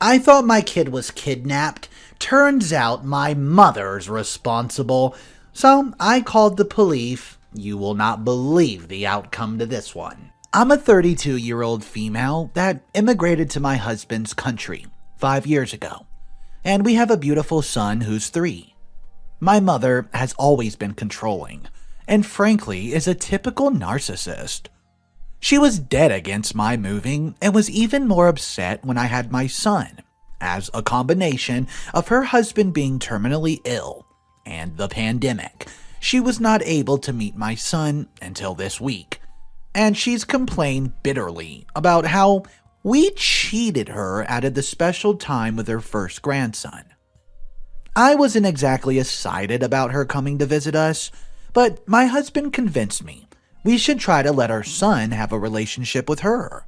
I thought my kid was kidnapped. Turns out my mother's responsible. So I called the police. You will not believe the outcome to this one. I'm a 32-year-old female that immigrated to my husband's country 5 years ago, and we have a beautiful son who's 3. My mother has always been controlling, and frankly is a typical narcissist. She was dead against my moving and was even more upset when I had my son, as a combination of her husband being terminally ill and the pandemic. She was not able to meet my son until this week, and she's complained bitterly about how we cheated her out of the special time with her first grandson. I wasn't exactly excited about her coming to visit us, but my husband convinced me we should try to let our son have a relationship with her.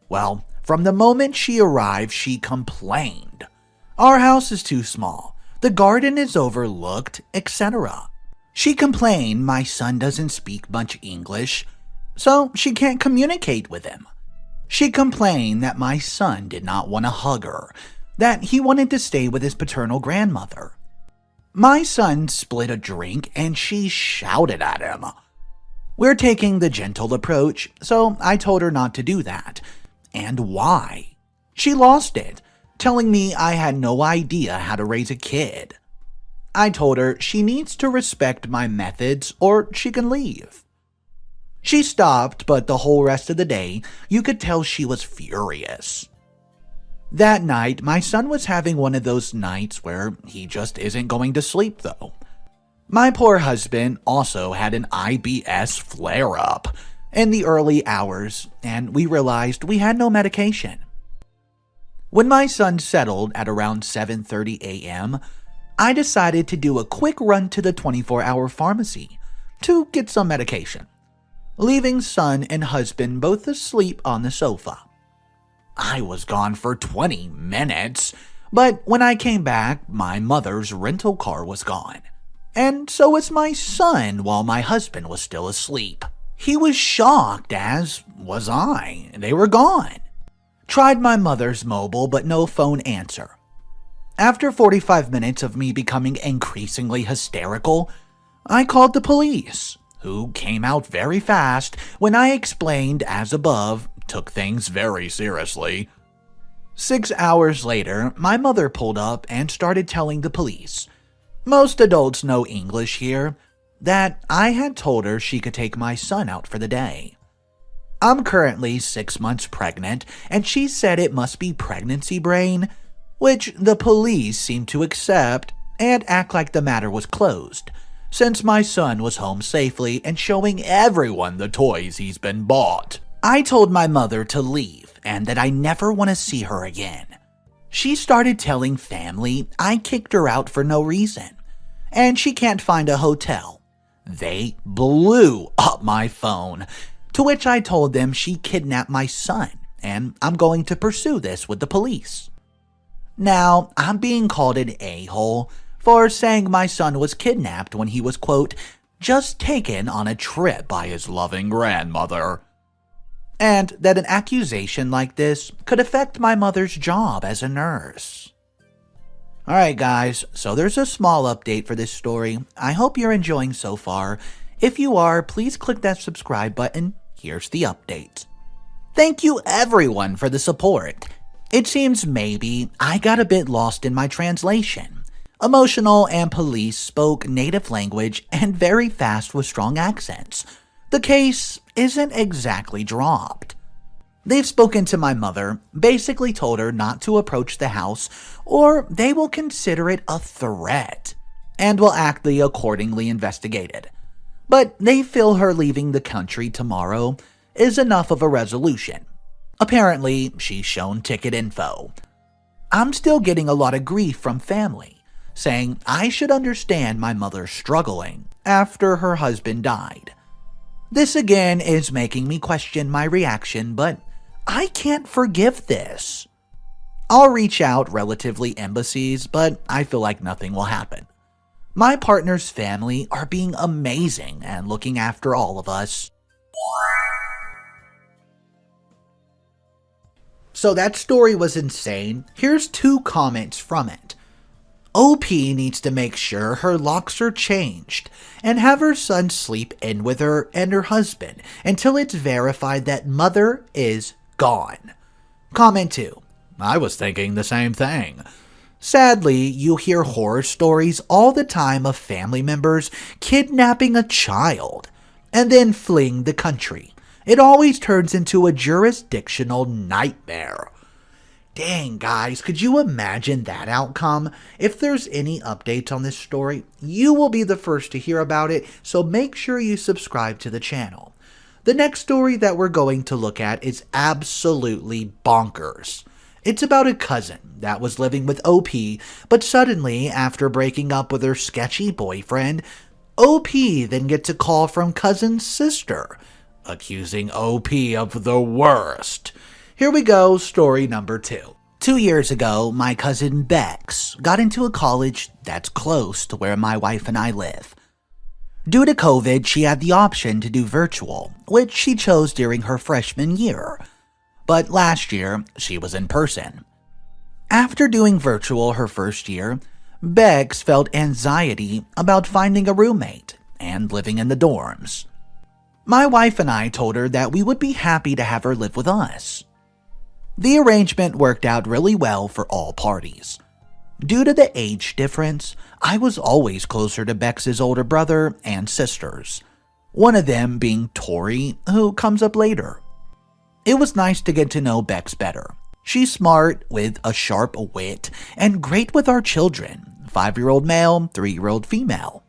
Well, from the moment she arrived, she complained. Our house is too small, the garden is overlooked, etc. She complained my son doesn't speak much English, so she can't communicate with him. She complained that my son did not want to hug her, that he wanted to stay with his paternal grandmother. My son split a drink and she shouted at him. We're taking the gentle approach, so I told her not to do that. And why? She lost it, telling me I had no idea how to raise a kid. I told her she needs to respect my methods or she can leave. She stopped, but the whole rest of the day, you could tell she was furious. That night, my son was having one of those nights where he just isn't going to sleep though. My poor husband also had an IBS flare-up in the early hours, and we realized we had no medication. When my son settled at around 7:30 a.m., I decided to do a quick run to the 24-hour pharmacy to get some medication, leaving son and husband both asleep on the sofa. I was gone for 20 minutes, but when I came back, my mother's rental car was gone. And so was my son while my husband was still asleep. He was shocked, as was I. They were gone. Tried my mother's mobile, but no phone answer. After 45 minutes of me becoming increasingly hysterical, I called the police, who came out very fast when I explained as above, took things very seriously. 6 hours later, my mother pulled up and started telling the police, most adults know English here, that I had told her she could take my son out for the day. I'm currently 6 months pregnant, and she said it must be pregnancy brain, which the police seemed to accept and act like the matter was closed, since my son was home safely and showing everyone the toys he's been bought. I told my mother to leave and that I never want to see her again. She started telling family I kicked her out for no reason, and she can't find a hotel. They blew up my phone, to which I told them she kidnapped my son, and I'm going to pursue this with the police. Now, I'm being called an a-hole for saying my son was kidnapped when he was, quote, just taken on a trip by his loving grandmother. And that an accusation like this could affect my mother's job as a nurse. Alright guys, so there's a small update for this story. I hope you're enjoying so far. If you are, please click that subscribe button. Here's the update. Thank you everyone for the support. It seems maybe I got a bit lost in my translation. Emotional and police spoke native language and very fast with strong accents. The case isn't exactly dropped. They've spoken to my mother, basically told her not to approach the house or they will consider it a threat and will act accordingly investigated. But they feel her leaving the country tomorrow is enough of a resolution. Apparently, she's shown ticket info. I'm still getting a lot of grief from family, saying I should understand my mother struggling after her husband died. This again is making me question my reaction, but I can't forgive this. I'll reach out relatively embassies, but I feel like nothing will happen. My partner's family are being amazing and looking after all of us. So that story was insane. Here's 2 comments from it. OP needs to make sure her locks are changed and have her son sleep in with her and her husband until it's verified that mother is gone. Comment 2. I was thinking the same thing. Sadly, you hear horror stories all the time of family members kidnapping a child and then fleeing the country. It always turns into a jurisdictional nightmare. Dang, guys, could you imagine that outcome? If there's any updates on this story, you will be the first to hear about it, so make sure you subscribe to the channel. The next story that we're going to look at is absolutely bonkers. It's about a cousin that was living with OP, but suddenly, after breaking up with her sketchy boyfriend, OP then gets a call from cousin's sister, accusing OP of the worst. Here we go, story number 2. 2 years ago, my cousin Bex got into a college that's close to where my wife and I live. Due to COVID, she had the option to do virtual, which she chose during her freshman year. But last year, she was in person. After doing virtual her first year, Bex felt anxiety about finding a roommate and living in the dorms. My wife and I told her that we would be happy to have her live with us. The arrangement worked out really well for all parties. Due to the age difference, I was always closer to Bex's older brother and sisters, one of them being Tori, who comes up later. It was nice to get to know Bex better. She's smart, with a sharp wit, and great with our children, 5-year-old male, 3-year-old female,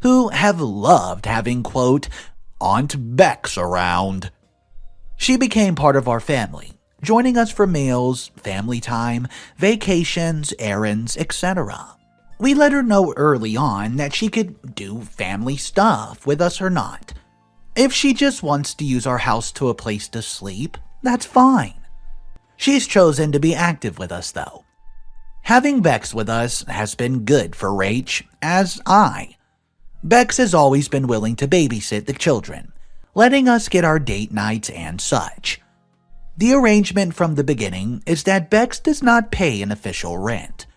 who have loved having, quote, Aunt Bex around. She became part of our family, joining us for meals, family time, vacations, errands, etc. We let her know early on that she could do family stuff with us or not. If she just wants to use our house to a place to sleep, that's fine. She's chosen to be active with us though. Having Bex with us has been good for Rach, as Bex has always been willing to babysit the children, letting us get our date nights and such. The arrangement from the beginning is that Bex does not pay an official rent.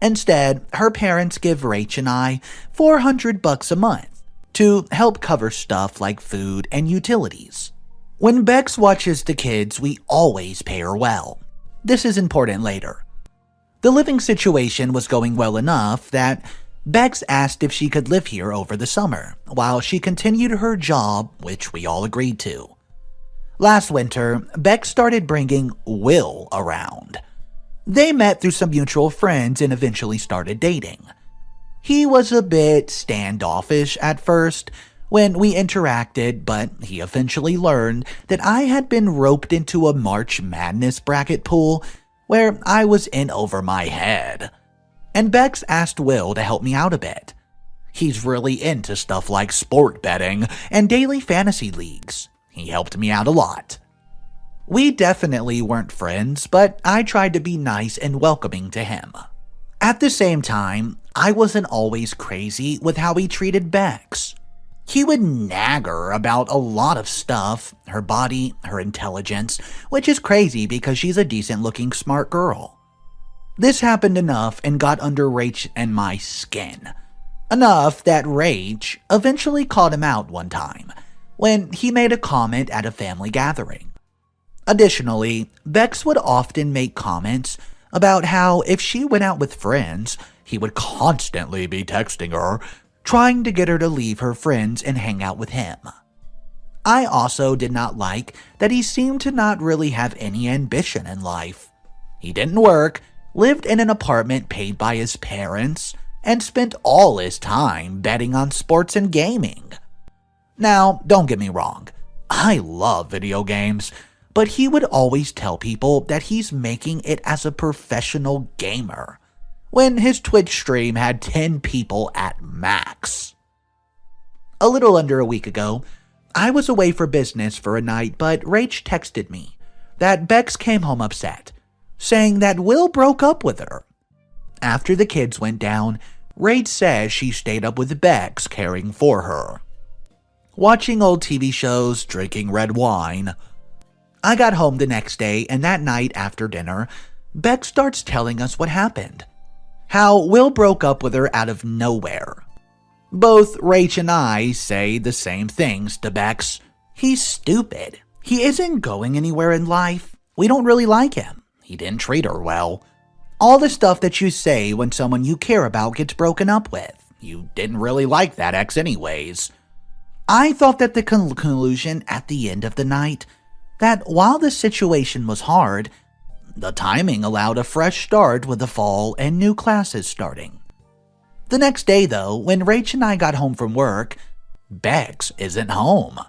Instead, her parents give Rach and I $400 a month to help cover stuff like food and utilities. When Bex watches the kids, we always pay her well. This is important later. The living situation was going well enough that Bex asked if she could live here over the summer while she continued her job, which we all agreed to. Last winter, Bex started bringing Will around. They met through some mutual friends and eventually started dating. He was a bit standoffish at first when we interacted, but he eventually learned that I had been roped into a March Madness bracket pool where I was in over my head. And Bex asked Will to help me out a bit. He's really into stuff like sport betting and daily fantasy leagues. He helped me out a lot. We definitely weren't friends, but I tried to be nice and welcoming to him. At the same time, I wasn't always crazy with how he treated Bex. He would nag her about a lot of stuff, her body, her intelligence, which is crazy because she's a decent-looking smart girl. This happened enough and got under Rach and my skin. Enough that Rach eventually called him out one time when he made a comment at a family gathering. Additionally, Bex would often make comments about how if she went out with friends, he would constantly be texting her, trying to get her to leave her friends and hang out with him. I also did not like that he seemed to not really have any ambition in life. He didn't work, lived in an apartment paid by his parents, and spent all his time betting on sports and gaming. Now, don't get me wrong, I love video games, but he would always tell people that he's making it as a professional gamer, when his Twitch stream had 10 people at max. A little under a week ago, I was away for business for a night, but Rach texted me that Bex came home upset, saying that Will broke up with her. After the kids went down, Rach says she stayed up with Bex caring for her, watching old TV shows, drinking red wine. I got home the next day, and that night after dinner, Beck starts telling us what happened. How Will broke up with her out of nowhere. Both Rach and I say the same things to Bex. He's stupid. He isn't going anywhere in life. We don't really like him. He didn't treat her well. All the stuff that you say when someone you care about gets broken up with. You didn't really like that ex anyways. I thought that the conclusion at the end of the night, that while the situation was hard, the timing allowed a fresh start with the fall and new classes starting. The next day though, when Rach and I got home from work, Bex isn't home.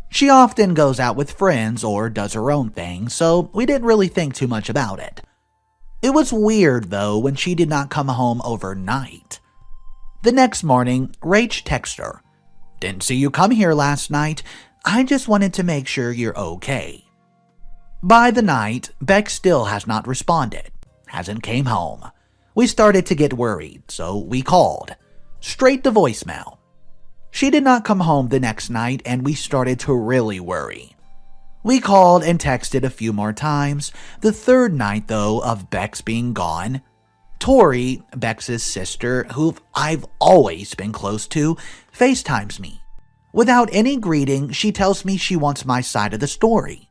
She often goes out with friends or does her own thing, so we didn't really think too much about it. It was weird though when she did not come home overnight. The next morning, Rach texted her, "Didn't see you come here last night. I just wanted to make sure you're okay." By the night, Beck still has not responded, hasn't came home. We started to get worried, so we called. Straight to voicemail. She did not come home the next night, and we started to really worry. We called and texted a few more times. The third night, though, of Bex being gone, Tori, Bex's sister, who I've always been close to, FaceTimes me. Without any greeting, she tells me she wants my side of the story.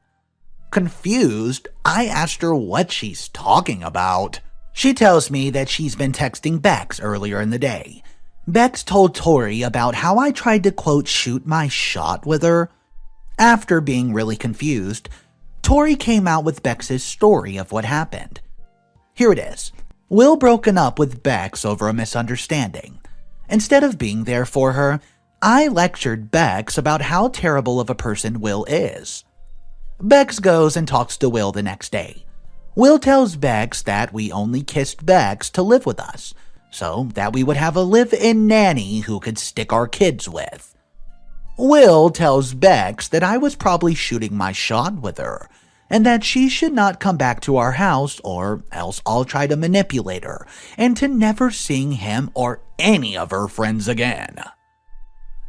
Confused, I asked her what she's talking about. She tells me that she's been texting Bex earlier in the day. Bex told Tori about how I tried to, quote, shoot my shot with her. After being really confused, Tori came out with Bex's story of what happened. Here it is. Will broken up with Bex over a misunderstanding. Instead of being there for her, I lectured Bex about how terrible of a person Will is. Bex goes and talks to Will the next day. Will tells Bex that we only kissed Bex to live with us, so that we would have a live-in nanny who could stick our kids with. Will tells Bex that I was probably shooting my shot with her, and that she should not come back to our house or else I'll try to manipulate her and to never seeing him or any of her friends again.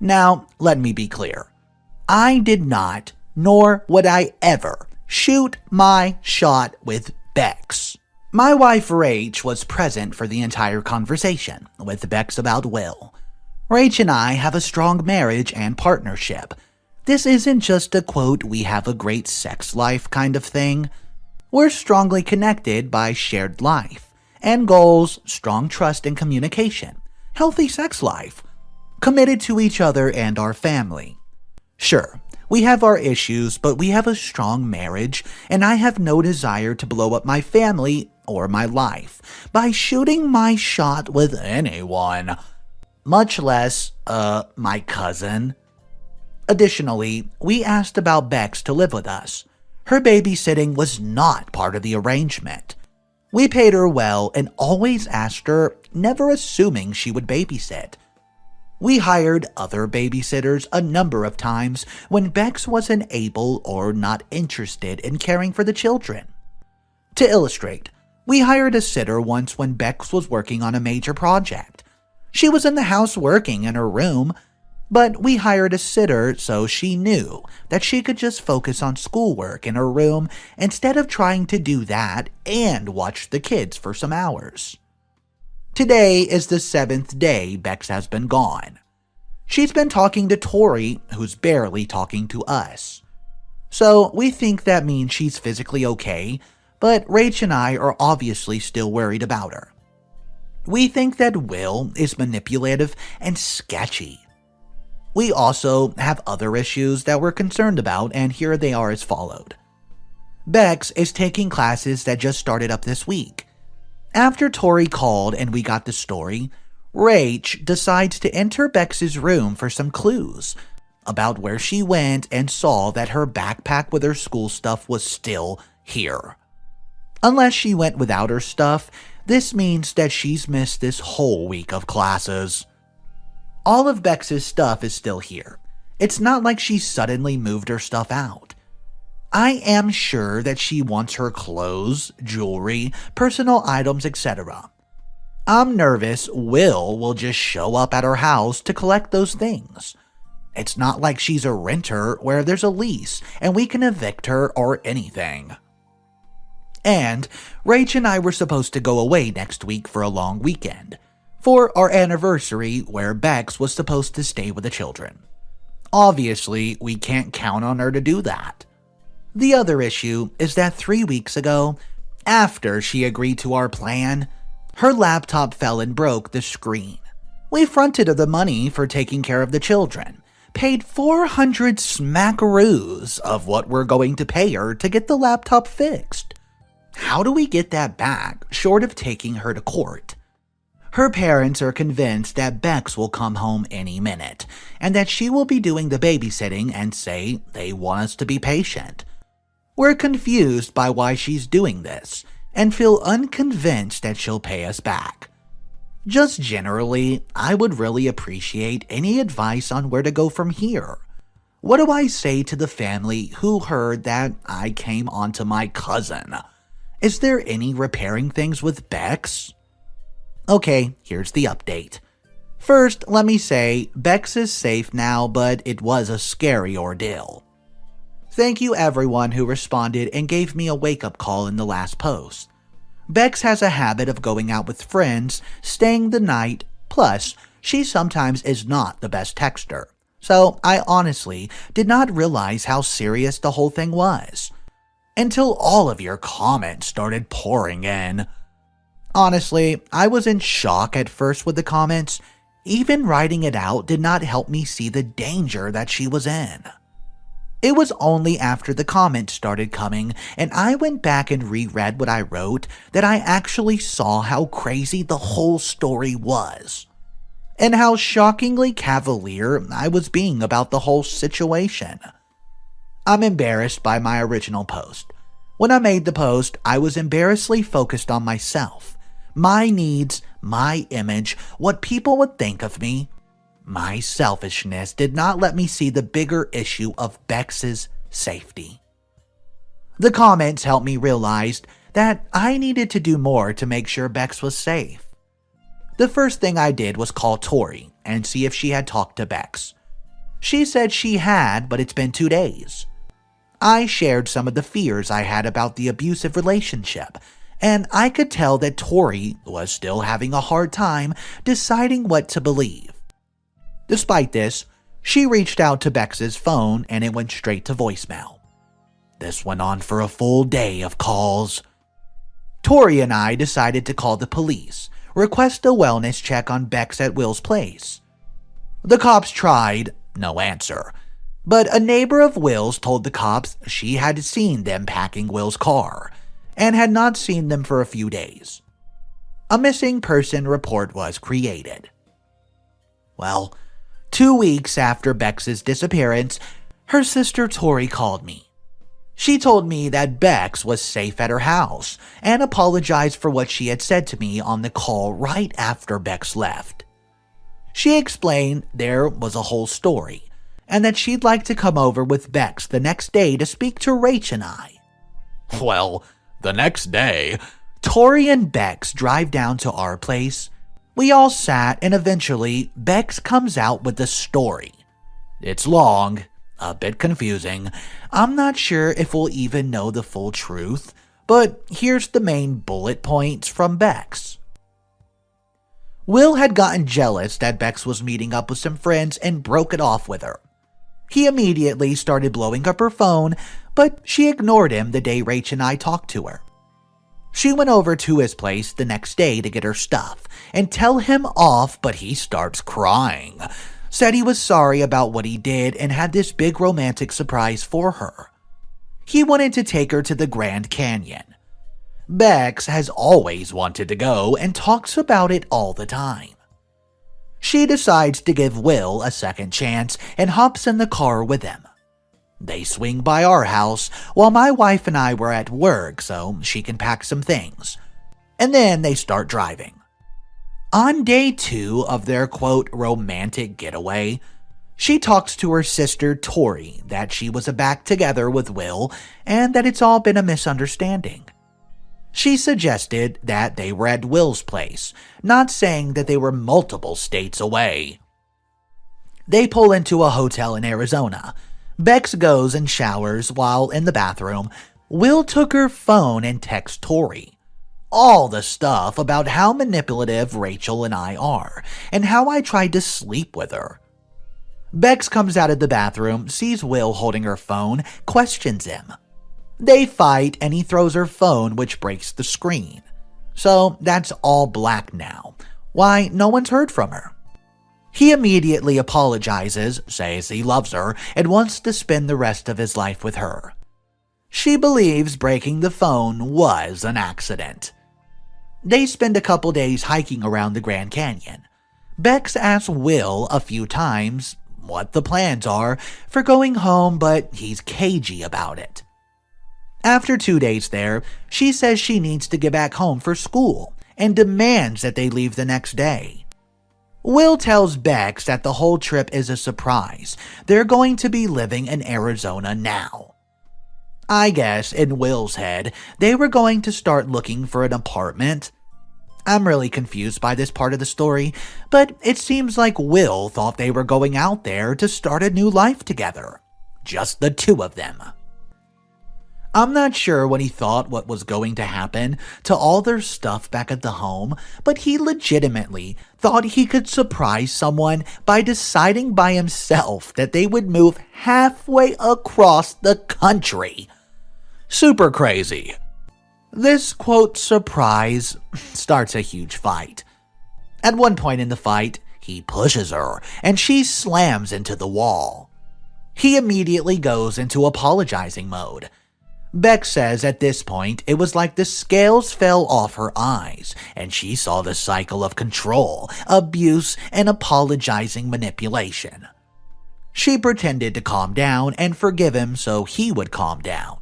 Now, let me be clear. I did not, nor would I ever, shoot my shot with Bex. My wife Rach was present for the entire conversation with Bex about Will. Rach and I have a strong marriage and partnership. This isn't just a, quote, we have a great sex life kind of thing. We're strongly connected by shared life and goals, strong trust and communication, healthy sex life, committed to each other and our family. Sure, we have our issues, but we have a strong marriage, and I have no desire to blow up my family or my life by shooting my shot with anyone, much less, my cousin. Additionally, we asked about Bex to live with us. Her babysitting was not part of the arrangement. We paid her well and always asked her, never assuming she would babysit. We hired other babysitters a number of times when Bex wasn't able or not interested in caring for the children. To illustrate, we hired a sitter once when Bex was working on a major project. She was in the house working in her room, but we hired a sitter so she knew that she could just focus on schoolwork in her room instead of trying to do that and watch the kids for some hours. Today is the 7th day Bex has been gone. She's been talking to Tori, who's barely talking to us. So we think that means she's physically okay, but Rach and I are obviously still worried about her. We think that Will is manipulative and sketchy. We also have other issues that we're concerned about, and here they are as followed. Bex is taking classes that just started up this week. After Tori called and we got the story, Rach decides to enter Bex's room for some clues about where she went and saw that her backpack with her school stuff was still here. Unless she went without her stuff, this means that she's missed this whole week of classes. All of Bex's stuff is still here. It's not like she suddenly moved her stuff out. I am sure that she wants her clothes, jewelry, personal items, etc. I'm nervous Will just show up at her house to collect those things. It's not like she's a renter where there's a lease and we can evict her or anything. And Rach and I were supposed to go away next week for a long weekend, for our anniversary where Bex was supposed to stay with the children. Obviously, we can't count on her to do that. The other issue is that 3 weeks ago, after she agreed to our plan, her laptop fell and broke the screen. We fronted her the money for taking care of the children, paid 400 smackaroos of what we're going to pay her to get the laptop fixed. How do we get that back, short of taking her to court? Her parents are convinced that Bex will come home any minute, and that she will be doing the babysitting and say they want us to be patient. We're confused by why she's doing this, and feel unconvinced that she'll pay us back. Just generally, I would really appreciate any advice on where to go from here. What do I say to the family who heard that I came onto my cousin? Is there any repairing things with Bex? Okay, here's the update. First, let me say, Bex is safe now, but it was a scary ordeal. Thank you everyone who responded and gave me a wake-up call in the last post. Bex has a habit of going out with friends, staying the night, plus, she sometimes is not the best texter. So I honestly did not realize how serious the whole thing was, until all of your comments started pouring in. Honestly, I was in shock at first with the comments. Even writing it out did not help me see the danger that she was in. It was only after the comments started coming and I went back and reread what I wrote that I actually saw how crazy the whole story was, and how shockingly cavalier I was being about the whole situation. I'm embarrassed by my original post. When I made the post, I was embarrassedly focused on myself, my needs, my image, what people would think of me. My selfishness did not let me see the bigger issue of Bex's safety. The comments helped me realize that I needed to do more to make sure Bex was safe. The first thing I did was call Tori and see if she had talked to Bex. She said she had, but it's been 2 days. I shared some of the fears I had about the abusive relationship, and I could tell that Tori was still having a hard time deciding what to believe. Despite this, she reached out to Bex's phone and it went straight to voicemail. This went on for a full day of calls. Tori and I decided to call the police, request a wellness check on Bex at Will's place. The cops tried, no answer, but a neighbor of Will's told the cops she had seen them packing Will's car and had not seen them for a few days. A missing person report was created. Well, 2 weeks after Bex's disappearance, her sister Tori called me. She told me that Bex was safe at her house and apologized for what she had said to me on the call right after Bex left. She explained there was a whole story and that she'd like to come over with Bex the next day to speak to Rach and I. Well, the next day, Tori and Bex drive down to our place. We all sat and eventually Bex comes out with the story. It's long, a bit confusing. I'm not sure if we'll even know the full truth, but here's the main bullet points from Bex. Will had gotten jealous that Bex was meeting up with some friends and broke it off with her. He immediately started blowing up her phone, but she ignored him the day Rach and I talked to her. She went over to his place the next day to get her stuff and tell him off, but he starts crying. Said he was sorry about what he did and had this big romantic surprise for her. He wanted to take her to the Grand Canyon. Bex has always wanted to go and talks about it all the time. She decides to give Will a second chance and hops in the car with him. They swing by our house while my wife and I were at work so she can pack some things. And then they start driving. On day 2 of their quote romantic getaway, she talks to her sister Tori that she was back together with Will and that it's all been a misunderstanding. She suggested that they were at Will's place, not saying that they were multiple states away. They pull into a hotel in Arizona. Bex goes and showers while in the bathroom. Will took her phone and texts Tori. All the stuff about how manipulative Rachel and I are, and how I tried to sleep with her. Bex comes out of the bathroom, sees Will holding her phone, questions him. They fight and he throws her phone, which breaks the screen. So that's all black now. Why, no one's heard from her. He immediately apologizes, says he loves her, and wants to spend the rest of his life with her. She believes breaking the phone was an accident. They spend a couple days hiking around the Grand Canyon. Bex asks Will a few times what the plans are for going home, but he's cagey about it. After 2 days there, she says she needs to get back home for school and demands that they leave the next day. Will tells Bex that the whole trip is a surprise. They're going to be living in Arizona now. I guess in Will's head, they were going to start looking for an apartment. I'm really confused by this part of the story, but it seems like Will thought they were going out there to start a new life together. Just the two of them. I'm not sure what he thought what was going to happen to all their stuff back at the home, but he legitimately thought he could surprise someone by deciding by himself that they would move halfway across the country. Super crazy. This, quote, surprise starts a huge fight. At one point in the fight, he pushes her and she slams into the wall. He immediately goes into apologizing mode. Bex says at this point it was like the scales fell off her eyes and she saw the cycle of control, abuse, and apologizing manipulation. She pretended to calm down and forgive him so he would calm down.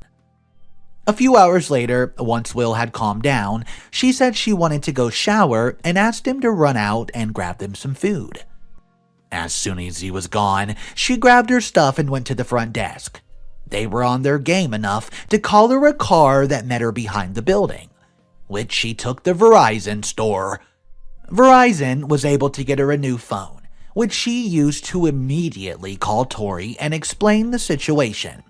A few hours later, once Will had calmed down, she said she wanted to go shower and asked him to run out and grab them some food. As soon as he was gone, she grabbed her stuff and went to the front desk. They were on their game enough to call her a car that met her behind the building, which she took to Verizon store. Verizon was able to get her a new phone, which she used to immediately call Tori and explain the situation.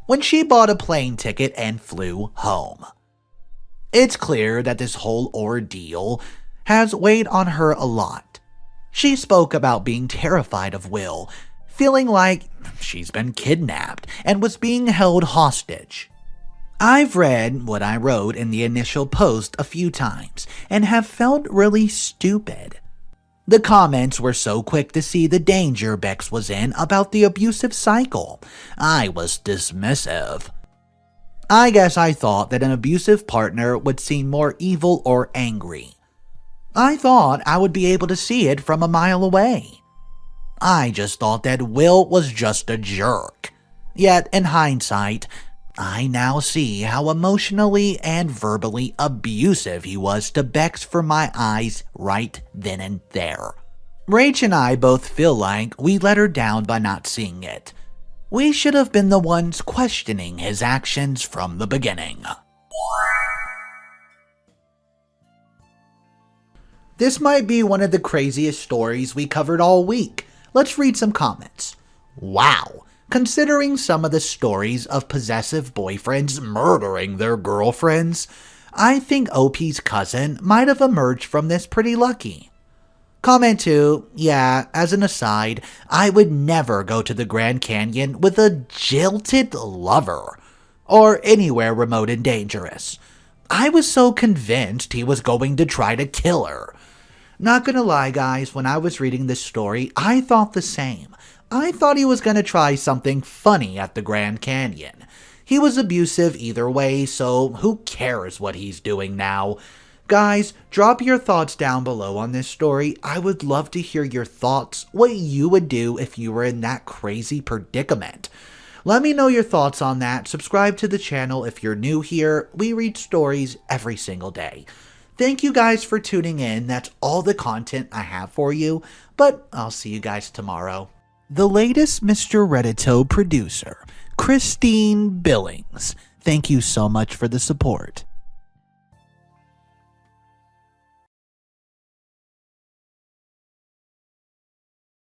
When she bought a plane ticket and flew home. It's clear that this whole ordeal has weighed on her a lot. She spoke about being terrified of Will, feeling like she's been kidnapped and was being held hostage. I've read what I wrote in the initial post a few times and have felt really stupid. The comments were so quick to see the danger Bex was in about the abusive cycle. I was dismissive. I guess I thought that an abusive partner would seem more evil or angry. I thought I would be able to see it from a mile away. I just thought that Will was just a jerk. Yet, in hindsight, I now see how emotionally and verbally abusive he was to Bex for my eyes right then and there. Rach and I both feel like we let her down by not seeing it. We should have been the ones questioning his actions from the beginning. This might be one of the craziest stories we covered all week. Let's read some comments. Wow. Considering some of the stories of possessive boyfriends murdering their girlfriends, I think OP's cousin might have emerged from this pretty lucky. Comment 2, yeah, as an aside, I would never go to the Grand Canyon with a jilted lover, or anywhere remote and dangerous. I was so convinced he was going to try to kill her. Not gonna lie, guys, when I was reading this story, I thought the same. I thought he was going to try something funny at the Grand Canyon. He was abusive either way, so who cares what he's doing now? Guys, drop your thoughts down below on this story. I would love to hear your thoughts, what you would do if you were in that crazy predicament. Let me know your thoughts on that. Subscribe to the channel if you're new here. We read stories every single day. Thank you guys for tuning in. That's all the content I have for you, but I'll see you guys tomorrow. The latest Mr. Reddito producer, Christine Billings. Thank you so much for the support.